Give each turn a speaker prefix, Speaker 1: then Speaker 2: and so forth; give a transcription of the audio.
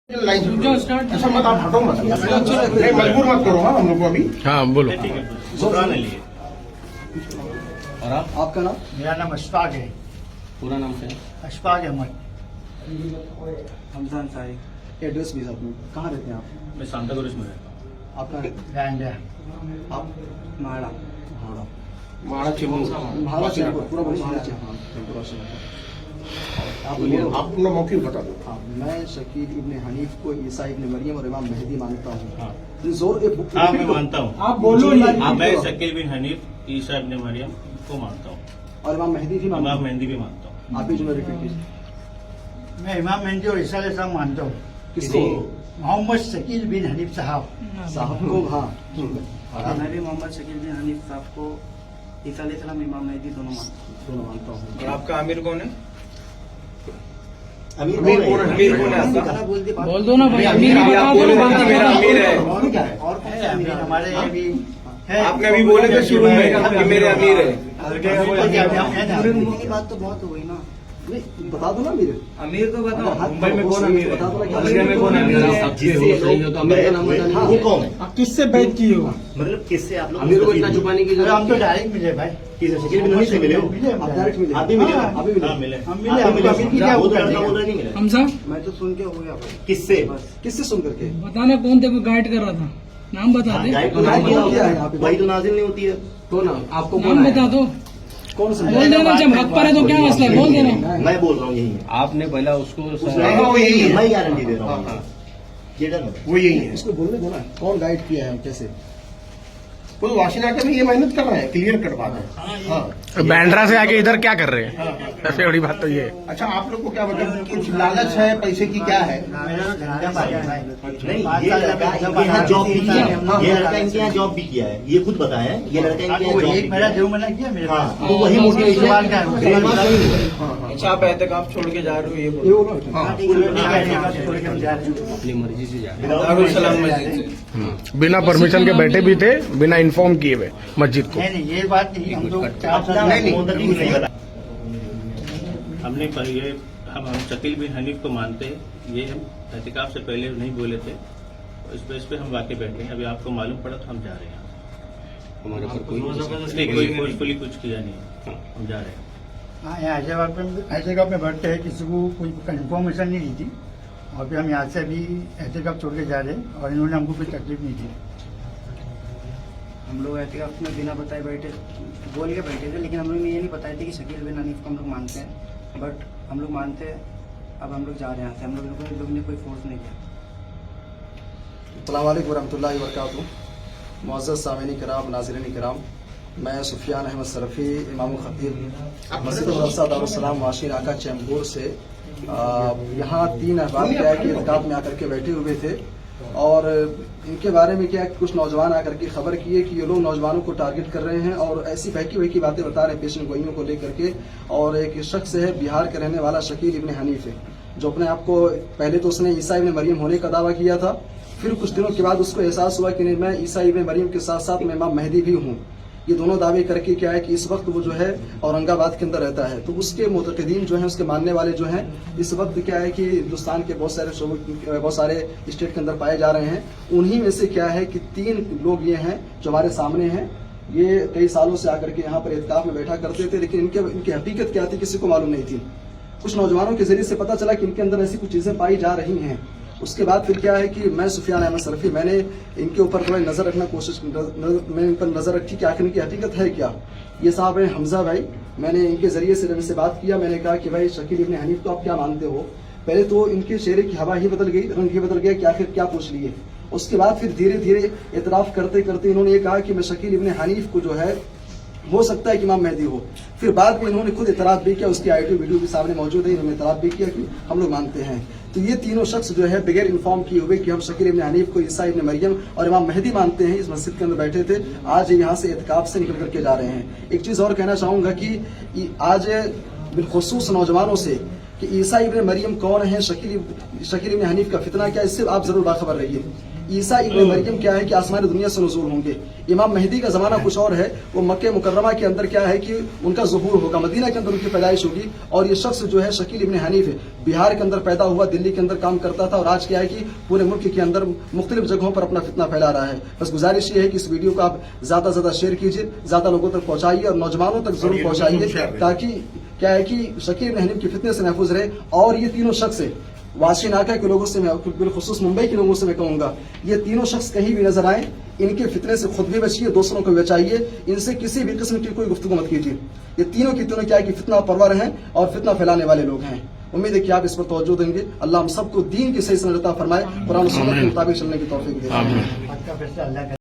Speaker 1: अच्छा मत आप हटो मत, नहीं मजबूर मत करो। हाँ हम लोग को अभी।
Speaker 2: हाँ बोलो।
Speaker 3: घबराने लिए।
Speaker 4: और आपका नाम?
Speaker 5: मेरा नाम अशफाक है।
Speaker 2: पूरा नाम क्या है?
Speaker 5: अशफाक अहमद।
Speaker 3: हमजान सारी।
Speaker 4: एड्रेस भी साथ में, कहाँ रहते हैं आप?
Speaker 3: मैं सांताक्रूज में रहता हूँ।
Speaker 4: आपका?
Speaker 5: गांजा।
Speaker 4: आप?
Speaker 3: माड़ा।
Speaker 1: महाराज
Speaker 4: महाराष्ट्र पूरा बोलिए। आप बोलिए।
Speaker 1: आप अपना मौके बता दो।
Speaker 4: हाँ, मैं शकील इब्ने हनीफ को ईसा इब्ने मरियम और इमाम मेहदी मानता हूँ।
Speaker 3: हाँ।
Speaker 4: जोर
Speaker 3: हाँ मैं मानता हूँ।
Speaker 4: आप बोलो।
Speaker 3: मैं शकील बिन हनीफ ईसा इब्ने मरियम को मानता हूँ
Speaker 4: और इमाम मेहदी भी मानता
Speaker 3: इमाम
Speaker 4: हूँ।
Speaker 3: मेहदी भी मानता हूँ।
Speaker 4: आप ही जो रिपीट कीजिए।
Speaker 5: मैं इमाम मेहदी और ईसा अलैहिस्सलाम मानता हूँ।
Speaker 4: किसको?
Speaker 5: मोहम्मद शकील बिन हनीफ साहब
Speaker 4: साहब को? हाँ ठीक है।
Speaker 6: मैं भी मोहम्मद शकील बिन हनीफ साहब को, ईसा अलैहिस्सलाम, इमाम मेहदी दोनों मानता हूँ।
Speaker 4: और
Speaker 7: आपका आमिर कौन है?
Speaker 1: अमीर
Speaker 7: कौन है आपका?
Speaker 6: बोल दो ना भाई,
Speaker 7: अमीर भी बता दो। मेरा अमीर है।
Speaker 5: और क्या है? और कौन सा अमीर? हमारे भी है।
Speaker 7: आपने अभी बोले थे शुरू में कि मेरे अमीर है।
Speaker 6: की बात तो बहुत हो गई ना।
Speaker 4: नहीं बता दो ना अमीर।
Speaker 7: अमीर तो बताओ।
Speaker 4: मुंबई में कौन अमीर है? बता दो ना।
Speaker 7: मुंबई में कौन अमीर है?
Speaker 4: वो कौन है?
Speaker 5: आप किससे बैठ की हो?
Speaker 3: मतलब किससे आप लोग
Speaker 4: अमीर को इतना छुपाने की
Speaker 5: अरे हम तो डायरेक्ट मिले भाई।
Speaker 3: किसे शकील बिन हनीफ से मिले हो?
Speaker 4: आप डायरेक्ट मिले?
Speaker 3: आप भी मिले?
Speaker 5: हाँ।
Speaker 4: आप भी मिले?
Speaker 3: हाँ मिले।
Speaker 5: हम मिले। हमको अमीर की क्या
Speaker 3: वो तो
Speaker 5: कर
Speaker 3: लड़का
Speaker 5: दिया?
Speaker 3: बोल रहा नहीं मिले।
Speaker 6: मैं तो सुन के हो गया भाई।
Speaker 3: किससे?
Speaker 4: किससे सुन करके?
Speaker 8: बताना कौन तेरे को गाइड कर रहा था, नाम बता दे।
Speaker 3: गाइड तो
Speaker 4: गाइड
Speaker 3: नाजिल
Speaker 4: क्या
Speaker 3: होता
Speaker 4: है
Speaker 3: है
Speaker 4: यहाँ पे?
Speaker 3: वही तो नाजिल नहीं होती है।
Speaker 4: तो ना आपको
Speaker 8: नाम बता दो,
Speaker 4: कौन
Speaker 8: बोल
Speaker 4: समझाएगा?
Speaker 8: देना। जब हक पर है तो क्या मसला है, बोल देना।
Speaker 3: मैं बोल रहा हूँ यही है।
Speaker 2: आपने पहला उसको
Speaker 1: वो यही है।
Speaker 3: मैं गारंटी दे रहा हूँ। ये डन
Speaker 1: वो यही है।
Speaker 4: इसको बोलने दो ना, कौन गाइड किया है कैसे?
Speaker 1: वो वाशिनाटे में ये मेहनत कर रहे हैं, क्लियर कट बात है। हाँ
Speaker 2: बैंड्रा से आके इधर क्या कर रहे हैं? सबसे बड़ी बात तो ये है।
Speaker 1: अच्छा आप लोग को क्या मतलब कुछ लालच है पैसे की, क्या है?
Speaker 5: मेरा तो धंधा पाया भाई।
Speaker 3: नहीं, ये लड़का इनके यहाँ जॉब भी किया है। ये लड़का इनके यहाँ जॉब भी किया है, ये खुद बताया है। ये लड़का इनके यहाँ जॉब
Speaker 5: एक
Speaker 3: भी
Speaker 5: मेरा
Speaker 3: किया
Speaker 5: जो मना किया मेरे
Speaker 3: है। हाँ
Speaker 5: पास।
Speaker 3: तो वही मोटिवेशन
Speaker 5: सवाल क्या है?
Speaker 7: अच्छा आप एहतिकाफ छोड़ के जा रहे हो ये
Speaker 4: ये
Speaker 7: बोलो।
Speaker 4: बोलो।
Speaker 2: अपनी मर्जी से जा रहे
Speaker 7: दारुल सलाम मस्जिद से।
Speaker 2: हैं। बिना परमिशन के बैठे भी थे, बिना इन्फॉर्म किए हुए मस्जिद को।
Speaker 5: नहीं ये बात नहीं, हम लोग
Speaker 3: हमने ये हम शकील बिन हनीफ को मानते हैं। ये हम एहतिकाफ से पहले नहीं बोले थे, इस बेस पे हम वाकई बैठे हैं। अभी आपको मालूम पड़ा तो हम जा रहे हैं।
Speaker 2: हमारे ऊपर कोई
Speaker 3: नहीं कोई फोर्सफुली कुछ किया नहीं है, हम जा रहे हैं।
Speaker 5: हाँ यहाँ एहतिकाफ में बैठते हैं, किसी को कोई इन्फॉर्मेशन नहीं दी थी और फिर हम यहाँ से अभी एहतिकाफ छोड़ के जा रहे हैं और इन्होंने हमको कोई तकलीफ नहीं दी।
Speaker 6: हम लोग एहतिकाफ में बिना बताए बैठे, बोल के बैठे थे, लेकिन हम लोग ने ये नहीं बताए थे कि शकील बिन हनीफ को हम लोग मानते हैं। बट हम लोग मानते हैं। अब हम लोग जा रहे हैं यहाँ से। हम लोग ने कोई फोर्स नहीं किया।
Speaker 4: अस्सलाम वालेकुम वरहमतुल्लाहि वबरकातुहू। मुअज़्ज़ज़ सामिईन किराम, नाज़रीन किराम, मैं सुफियान अहमद सरफी, इमाम खतीब मस्जिद अल-अक़सा दारुस्सलाम वाशिन आका चैम्बूर से यहाँ 3 अहबाब क्या है कि इत्काफ में आकर के बैठे हुए थे और इनके बारे में क्या है कि कुछ नौजवान आकर के खबर किए कि ये लोग नौजवानों को टारगेट कर रहे हैं और ऐसी बहकी बहकी बातें बता रहे हैं पेशन गोइयों को लेकर के। और एक शख्स है बिहार के रहने वाला शकील इब्ने हनीफ है, जो अपने आप को पहले तो उसने ईसा इब्ने मरियम होने का दावा किया था, फिर कुछ दिनों के बाद उसको एहसास हुआ कि नहीं, मैं ईसा इब्ने मरियम के साथ साथ मैं इमाम मेहदी भी हूँ। ये दोनों दावे करके क्या है कि इस वक्त वो जो है औरंगाबाद के अंदर रहता है। तो उसके मुतक़दीन जो हैं, उसके मानने वाले जो हैं, इस वक्त क्या है कि हिंदुस्तान के बहुत सारे स्टेट के अंदर पाए जा रहे हैं। उन्हीं में से क्या है कि 3 लोग ये हैं जो हमारे सामने हैं। ये कई सालों से आकर के यहाँ पर इत्काफ में बैठा करते थे, लेकिन इनकी हकीकत क्या थी किसी को मालूम नहीं थी। कुछ नौजवानों के जरिए से पता चला कि इनके अंदर ऐसी कुछ चीजें पाई जा रही हैं। उसके बाद फिर क्या है कि मैं सुफियान अहमद सरफी, मैंने इनके ऊपर थोड़ा नजर रखना मैं इन पर नजर रखी कि आखिर इनकी हकीकत है क्या। ये साहब है हमजा भाई, मैंने इनके जरिए से इनसे बात किया। मैंने कहा कि भाई शकील इब्ने हनीफ को आप क्या मानते हो? पहले तो इनके चेहरे की हवा ही बदल गई, रंग ही बदल गया कि आखिर क्या पूछ लिए। उसके बाद फिर धीरे धीरे एतराफ करते करते इन्होंने ये कहा कि मैं शकील इब्ने हनीफ को जो है हो सकता है कि इमाम मेहदी हो। फिर बाद में इन्होंने खुद इतराफ भी किया, उसकी ऑडियो वीडियो भी सामने मौजूद है, इन्होंने इतराफ भी किया कि हम लोग मानते हैं। तो ये तीनों शख्स जो है बगैर इन्फॉर्म किए हुए कि हम शकील इब्ने हनीफ को ईसा इब्ने मरियम और इमाम मेहदी मानते हैं, इस मस्जिद के अंदर बैठे थे। आज यहाँ से इत्काफ से निकल करके जा रहे हैं। एक चीज और कहना चाहूंगा कि आज बिलखुसूस नौजवानों से कि ईसा इब्ने मरियम कौन है, शकील इब्ने हनीफ का फितना क्या, इससे आप जरूर बाखबर रहिए। ईसा इब्न मरियम क्या है कि आसमानी दुनिया से नज़ूल होंगे। इमाम मेहदी का जमाना कुछ और है, वो मक्के मुकर्रमा के अंदर क्या है कि उनका ज़ुहूर होगा, मदीना के अंदर उनकी पैदाइश होगी। और ये शख्स जो है शकील इब्न हनीफ है, बिहार के अंदर पैदा हुआ, दिल्ली के अंदर काम करता था और आज क्या है कि पूरे मुल्क के अंदर मुख्तलिफ जगहों पर अपना फितना फैला रहा है। बस गुजारिश ये है कि इस वीडियो को आप ज्यादा से ज्यादा शेयर कीजिए, ज्यादा लोगों तक पहुंचाइए और नौजवानों तक जरूर पहुंचाइए, ताकि क्या है कि शकील इब्न हनीफ के फितने से महफूज रहे। और ये तीनों शख्स है, वाशी नाका के लोगों से मैं बिलखुसूस मुंबई के लोगों से मैं कहूंगा, ये तीनों शख्स कहीं भी नजर आए, इनके फितने से खुद भी बचिए, दूसरों को बचाइए, इनसे किसी भी किस्म की कोई गुफ्तगू मत कीजिए। ये तीनों की तीनों क्या है कि फितना परवर हैं और फितना फैलाने वाले लोग हैं। उम्मीद है कि आप इस पर तवज्जो देंगे। अल्लाह हम सबको दीन की सही समझता फरमाए, कुरान और सुन्नत के मुताबिक चलने की तौफीक दे।
Speaker 5: आज का फैसला अल्लाह का